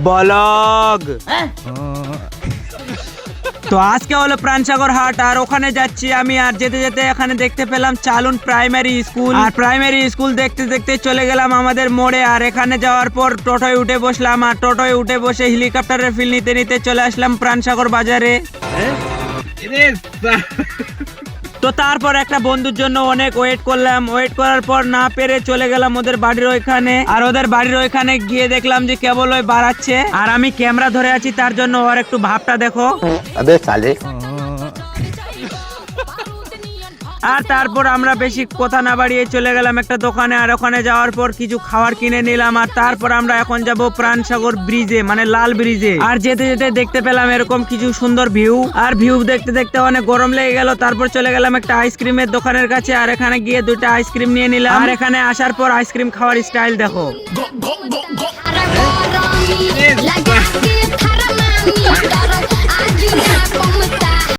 Blog. তো আজকে হলো প্রাণসাগর হাট, আর ওখানে যাচ্ছি আমি। আর যেতে যেতে এখানে দেখতে পেলাম চালুন প্রাইমারি স্কুল। আর প্রাইমারি স্কুল দেখতে দেখতে চলে গেলাম আমাদের মোড়ে। আর এখানে যাওয়ার পর টোটোয় উঠে বসলাম, আর টোটোয় উঠে বসে হেলিকপ্টারের ফিল নিতে নিতে চলে আসলাম প্রাণসাগর বাজারে। তো তারপর একটা বন্ধুর জন্য অনেক ওয়েট করলাম, ওয়েট করার পর না পেরে চলে গেলাম ওদের বাড়ির ওইখানে। আর ওদের বাড়ির ওইখানে গিয়ে দেখলাম যে কেবল ওই বাড়াচ্ছে, আর আমি ক্যামেরা ধরে আছি, তার জন্য ওর একটু ভাবটা দেখো। আর তারপর আমরা বেশি কথা না বাড়িয়ে চলে গেলাম একটা দোকানে। আর ওখানে যাওয়ার পর কিছু খাবার কিনে নিলাম। আর তারপর আমরা এখন যাব প্রাণসাগর ব্রিজে, মানে লাল ব্রিজে। আর যেতে যেতে দেখতে পেলাম এরকম কিছু সুন্দর ভিউ। আর ভিউ দেখতে দেখতে অনেক গরম লেগে গেল। তারপর চলে গেলাম একটা আইসক্রিমের দোকানের কাছে। আর এখানে গিয়ে দুটো আইসক্রিম নিয়ে নিলাম। আর এখানে আসার পর আইসক্রিম খাওয়ার স্টাইল দেখো।